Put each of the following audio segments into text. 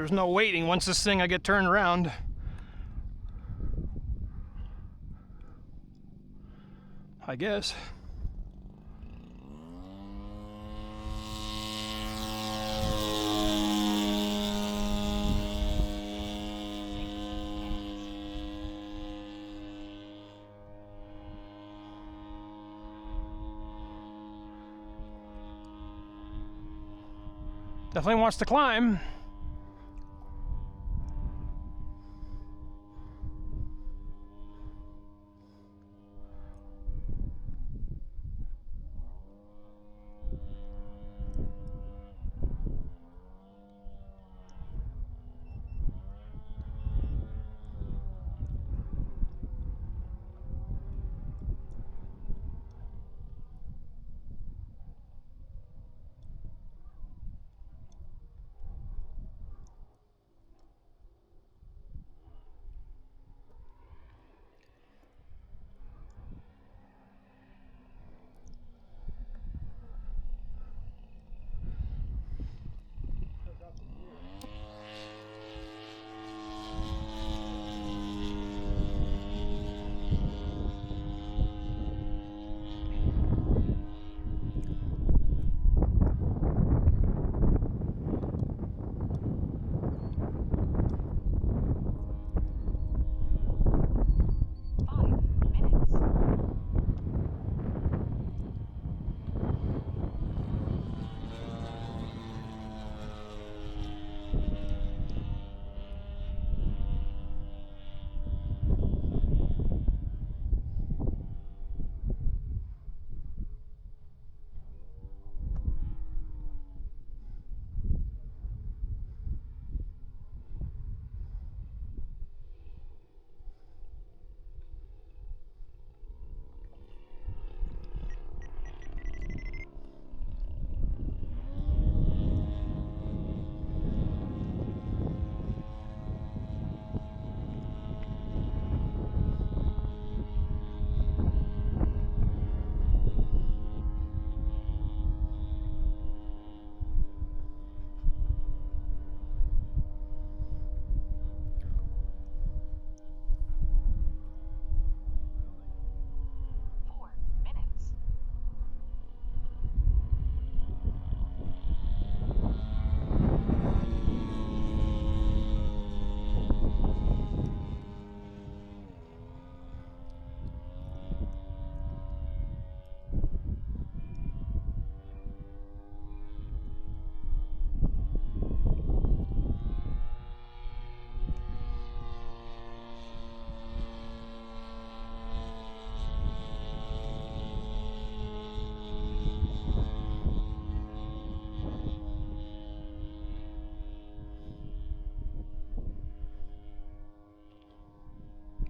There's no waiting once this thing I get turned around. I guess. Definitely wants to climb.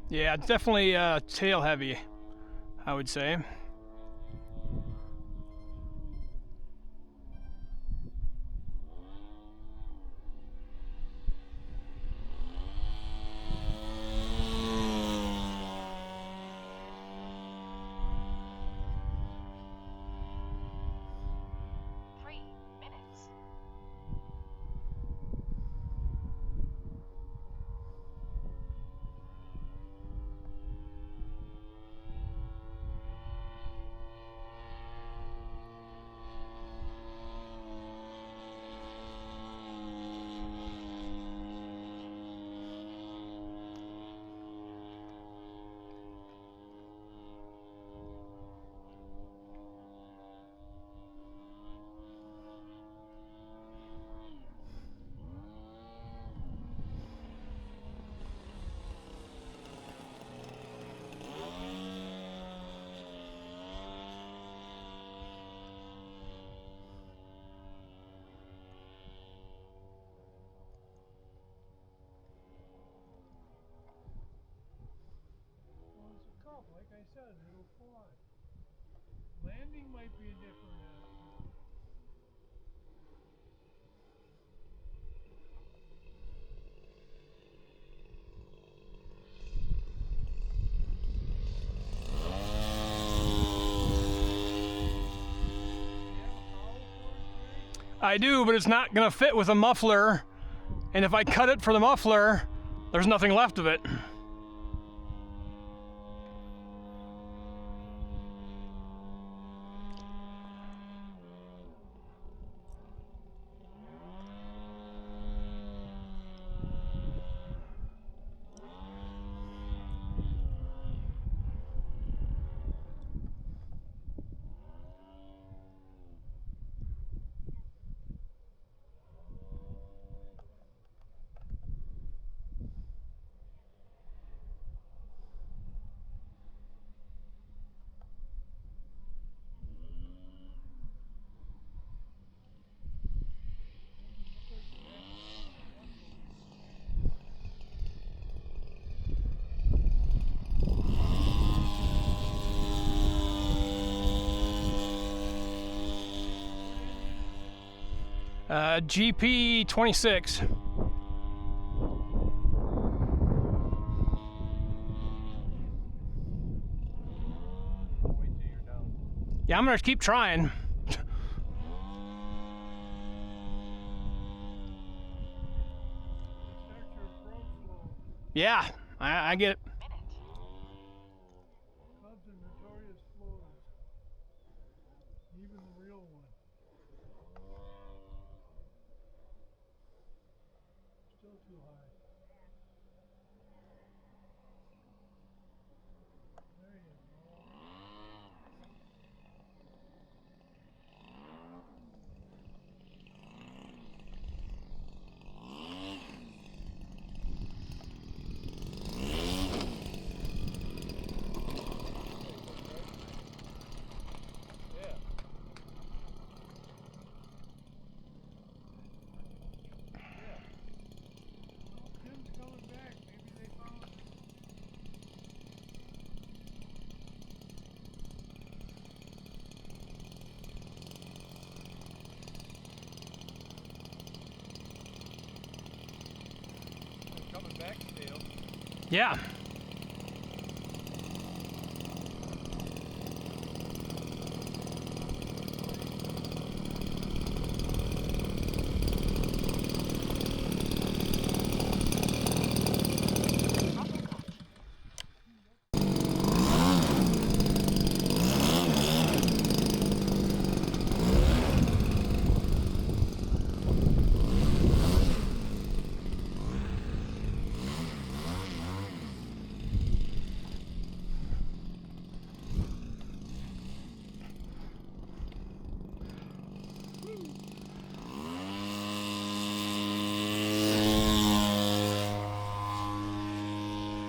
Yeah, definitely tail heavy, I would say. Like I said, it'll fly. Landing might be a different I do, but it's not going to fit with a muffler And if I cut it for the muffler, there's nothing left of it. GP 26. Wait till you're down. Yeah, I'm gonna keep trying. Start your approach slow. Yeah, I get it. Cubs are notorious floaters. Even the real one. Still too high. There you go. Yeah. Tim's coming back. Maybe they found it. They're coming back, Dale. Yeah.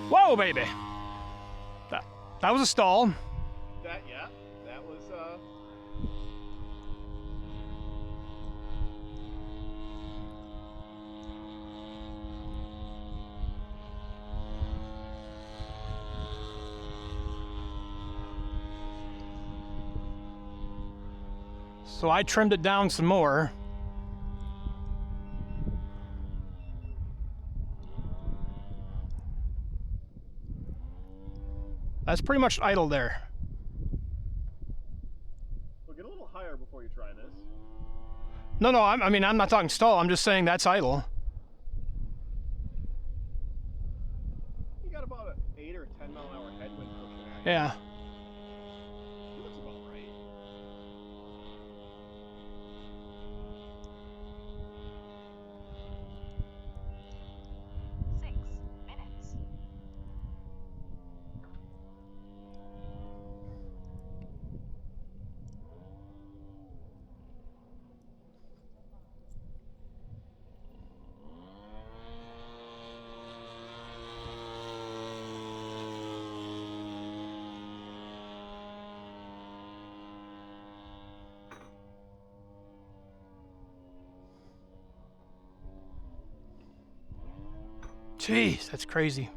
Whoa, baby. That was a stall. That was So I trimmed it down some more. That's pretty much idle there. Well, get a little higher before you try this. No, I mean, I'm not talking stall. I'm just saying that's idle. You got about an 8 or 10 mile an hour headwind pushing at you. Yeah. That's about right. Jeez, that's crazy.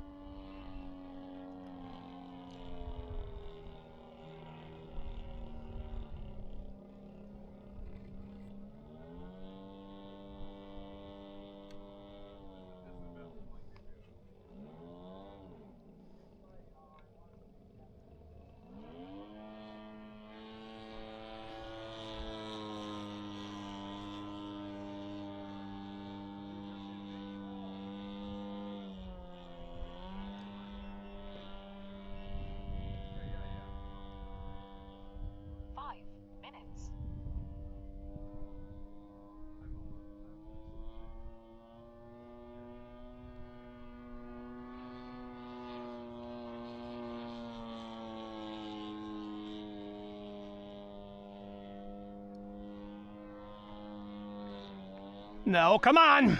No, come on!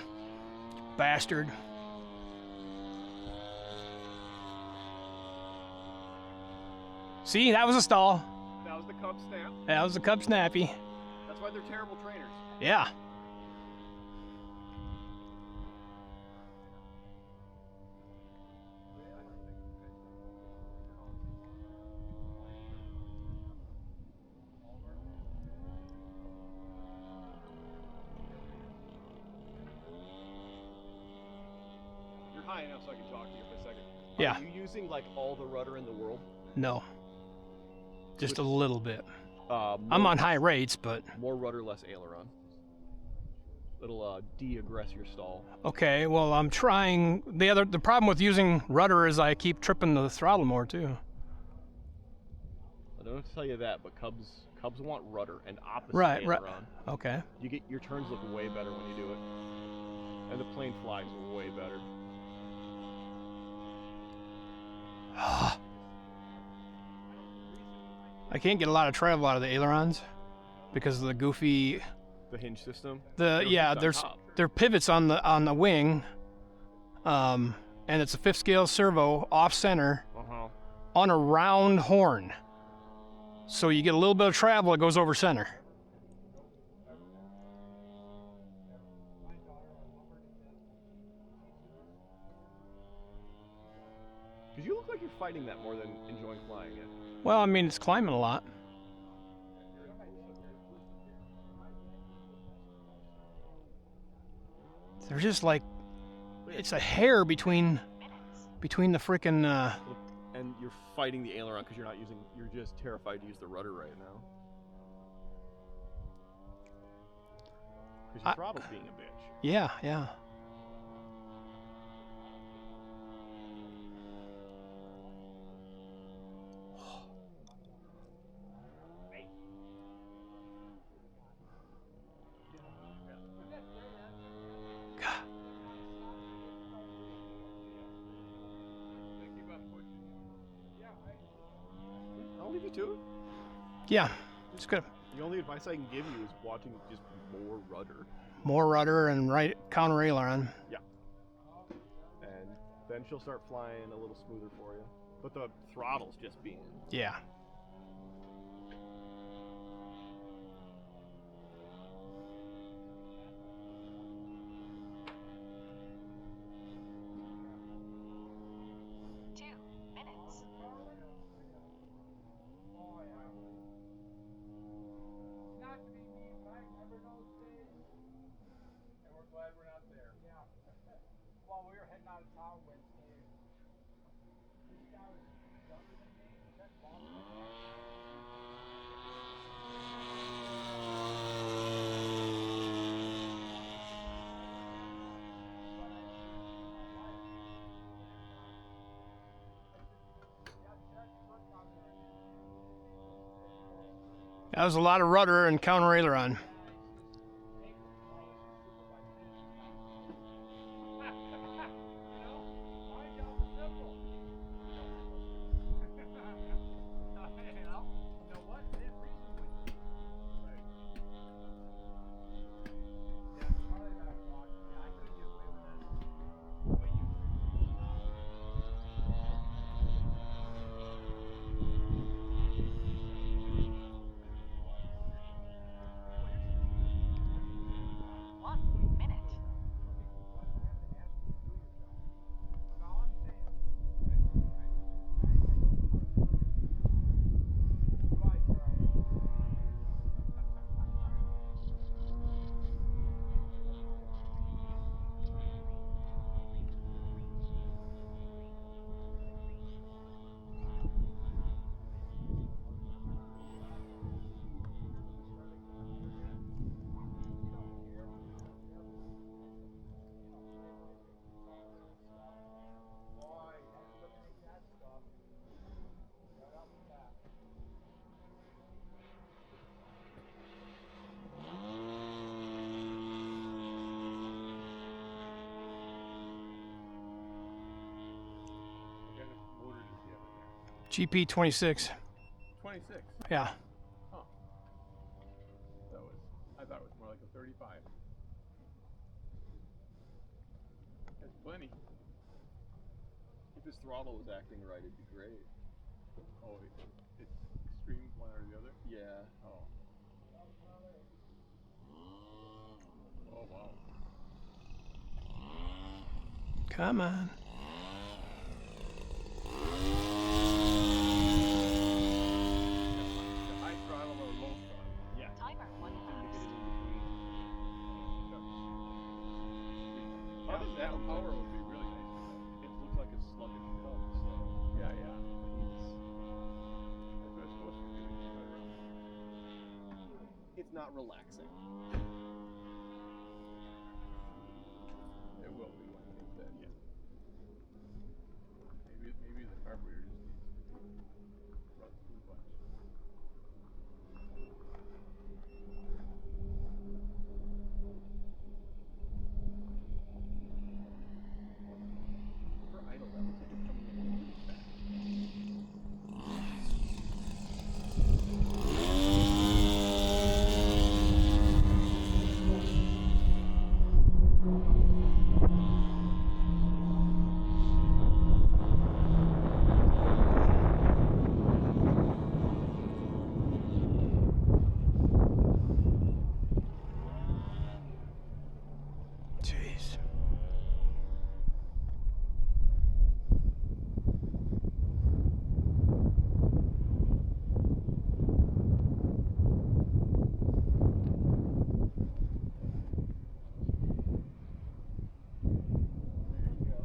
Bastard. See, that was a stall. That was the Cub snap. That was a Cub snappy. That's why they're terrible trainers. Yeah. You're high enough so I can talk to you for a second. Yeah. Are you using like all the rudder in the world? No. Just a little bit. More, I'm on high rates, but more rudder, less aileron. It'll de-aggress your stall. okay. Well, I'm trying. The problem with using rudder is I keep tripping the throttle more too. I don't have to tell you that, but Cubs want rudder and opposite Right. aileron. Okay. You get your turns look way better when you do it, and the plane flies way better. I can't get a lot of travel out of the ailerons because of the goofy. The hinge system. Yeah, there are pivots on the wing, and it's a 5th scale servo off center on a round horn. So you get a little bit of travel, it goes over center. Because you look like you're fighting that more than enjoying flying it. Well, I mean, it's climbing a lot. They're just like, it's a hair between the frickin' And you're fighting the aileron because you're just terrified to use the rudder right now. Because your throttle's being a bitch. Yeah, yeah. I'll leave you to it. Yeah, it's good. The only advice I can give you is watching just more rudder. More rudder and right counter aileron. Yeah. And then she'll start flying a little smoother for you. But the throttle's just being... Yeah. Not to be mean, but I remember those days. And we're glad we're not there. Yeah. Well, we were heading out of town Wednesday. This guy was younger than me. Was that Bob? That was a lot of rudder and counter aileron. GP 26. 26. Yeah. Huh. I thought it was more like a 35. plenty. If his throttle was acting right, it'd be great. Oh, it's extreme one or the other. Yeah. Oh. Oh wow. Come on. The high throttle or low throttle? Yeah. Timer 1 To get hours. it in between. How does that power would be really nice. It looks like a sluggish pump, so Yeah, yeah. he's, That's what it's supposed to do. it's not relaxing. It will be when it gets that. Yeah. Maybe the carburetor just needs to be run through a bunch. For idle, that looks like it's coming in really fast. Jeez. There you go.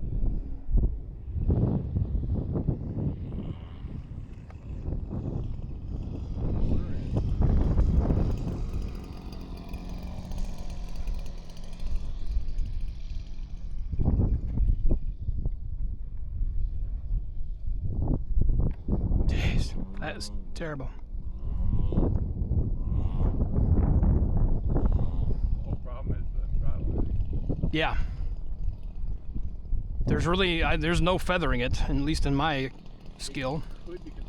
Motor in. Jeez. That is terrible. The whole problem is the throttle. Yeah. There's really there's no feathering it, at least in my skill. Could because